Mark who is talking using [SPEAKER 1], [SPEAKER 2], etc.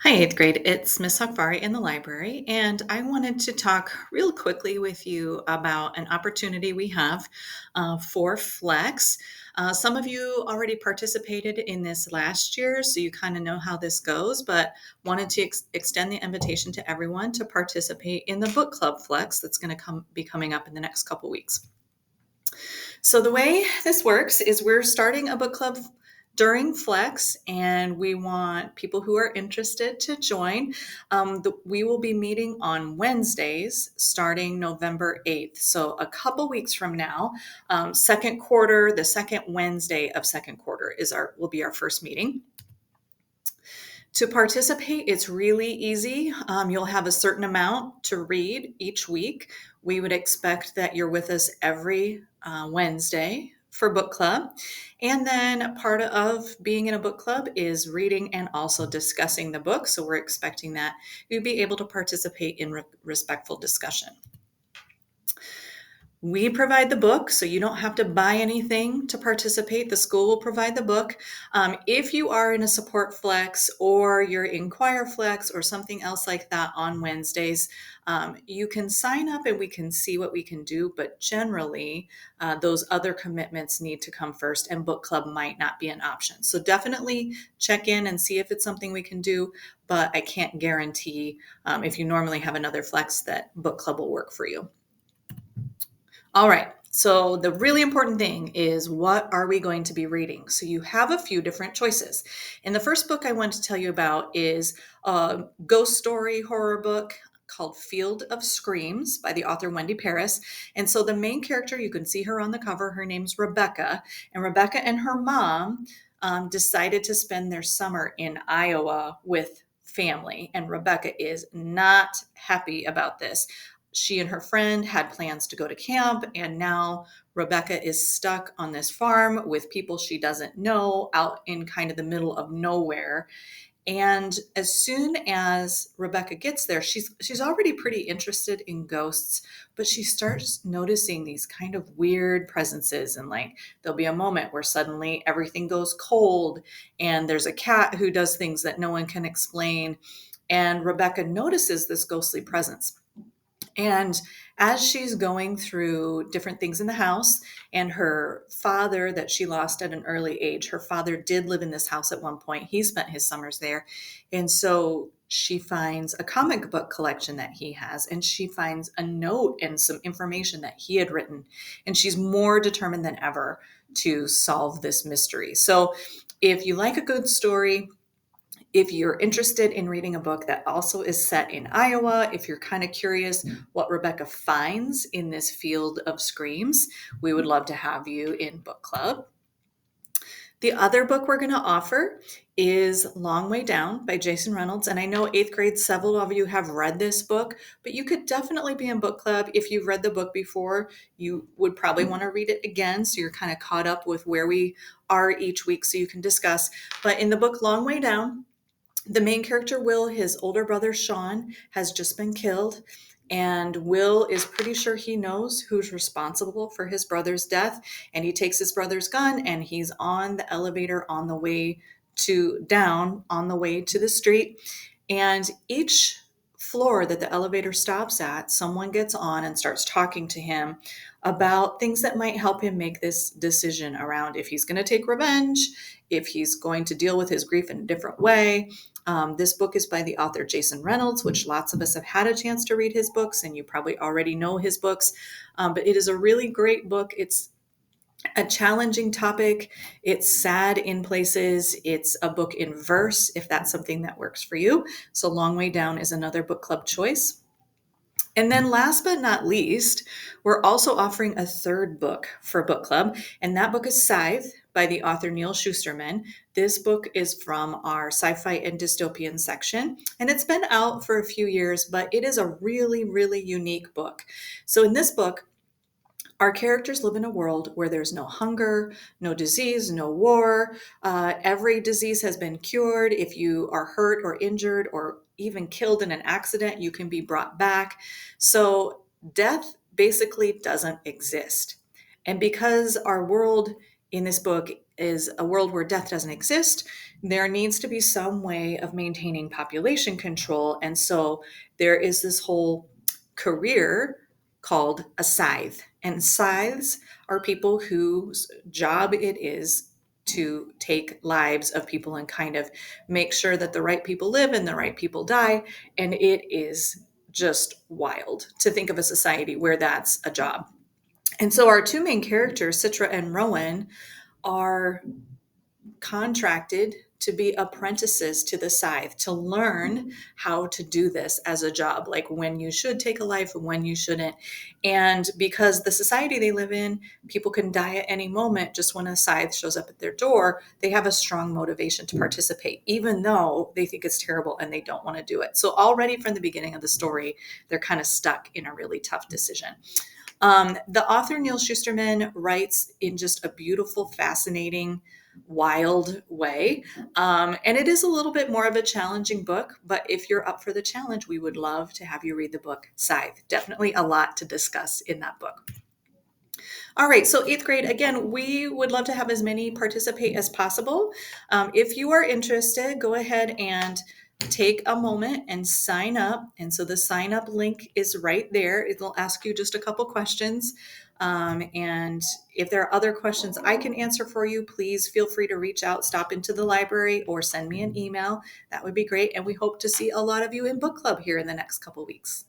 [SPEAKER 1] Hi, eighth grade. It's Miss Hakvari in the library, and I wanted to talk real quickly with you about an opportunity we have for Flex. Some of you already participated in this last year, so you kind of know how this goes, but wanted to extend the invitation to everyone to participate in the book club Flex that's going to be coming up in the next couple weeks. So the way this works is we're starting a book club during Flex, and we want people who are interested to join. We will be meeting on Wednesdays starting November 8th. So a couple weeks from now, second quarter, the second Wednesday of second quarter will be our first meeting. To participate, it's really easy. You'll have a certain amount to read each week. We would expect that you're with us every Wednesday for book club. And then part of being in a book club is reading and also discussing the book. So we're expecting that you'd be able to participate in respectful discussion. We provide the book, so you don't have to buy anything to participate. The school will provide the book. If you are in a support flex or you're in choir flex or something else like that on Wednesdays, you can sign up and we can see what we can do. But generally, those other commitments need to come first, and book club might not be an option. So definitely check in and see if it's something we can do. But I can't guarantee if you normally have another flex that book club will work for you. All right. So the really important thing is, what are we going to be reading? So you have a few different choices. And the first book I want to tell you about is a ghost story horror book called Field of Screams by the author Wendy Paris. And so the main character, you can see her on the cover, her name's Rebecca. And Rebecca and her mom decided to spend their summer in Iowa with family. And Rebecca is not happy about this. She and her friend had plans to go to camp, and now Rebecca is stuck on this farm with people she doesn't know out in kind of the middle of nowhere. And as soon as Rebecca gets there, she's already pretty interested in ghosts, but she starts noticing these kind of weird presences. And like, there'll be a moment where suddenly everything goes cold, and there's a cat who does things that no one can explain. And Rebecca notices this ghostly presence. And as she's going through different things in the house, and her father that she lost at an early age, her father did live in this house at one point. He spent his summers there. And so she finds a comic book collection that he has, and she finds a note and some information that he had written. And she's more determined than ever to solve this mystery. So if you like a good story, if you're interested in reading a book that also is set in Iowa, if you're kind of curious what Rebecca finds in this field of screams, we would love to have you in book club. The other book we're going to offer is Long Way Down by Jason Reynolds. And I know eighth grade, several of you have read this book, but you could definitely be in book club. If you've read the book before, you would probably want to read it again, so you're kind of caught up with where we are each week so you can discuss. But in the book Long Way Down, the main character, Will, his older brother, Sean, has just been killed. And Will is pretty sure he knows who's responsible for his brother's death. And he takes his brother's gun and he's on the elevator on the way to the street. And each floor that the elevator stops at, someone gets on and starts talking to him about things that might help him make this decision around if he's going to take revenge, if he's going to deal with his grief in a different way. This book is by the author Jason Reynolds, which lots of us have had a chance to read his books, and you probably already know his books. But it is a really great book. It's a challenging topic. It's sad in places. It's a book in verse, if that's something that works for you. So Long Way Down is another book club choice. And then last but not least, we're also offering a third book for book club, and that book is Scythe by the author Neal Shusterman. This book is from our sci-fi and dystopian section, and it's been out for a few years, but it is a really, really unique book. So in this book, our characters live in a world where there's no hunger, no disease, no war. Every disease has been cured. If you are hurt or injured or even killed in an accident, you can be brought back. So death basically doesn't exist. And because our world in this book is a world where death doesn't exist. There needs to be some way of maintaining population control. And so there is this whole career called a scythe. And scythes are people whose job it is to take lives of people and kind of make sure that the right people live and the right people die. And it is just wild to think of a society where that's a job. And so our two main characters, Citra and Rowan, are contracted to be apprentices to the scythe to learn how to do this as a job, like when you should take a life and when you shouldn't. And because the society they live in, people can die at any moment. Just when a scythe shows up at their door, they have a strong motivation to participate, even though they think it's terrible and they don't want to do it. So already from the beginning of the story, they're kind of stuck in a really tough decision. The author Neal Shusterman writes in just a beautiful, fascinating, wild way. And it is a little bit more of a challenging book, but if you're up for the challenge, we would love to have you read the book Scythe. Definitely a lot to discuss in that book. All right, so eighth grade, again, we would love to have as many participate as possible. If you are interested, go ahead and take a moment and sign up. And so the sign up link is right there. It'll ask you just a couple questions. And if there are other questions I can answer for you, please feel free to reach out, stop into the library, or send me an email. That would be great. And we hope to see a lot of you in book club here in the next couple weeks.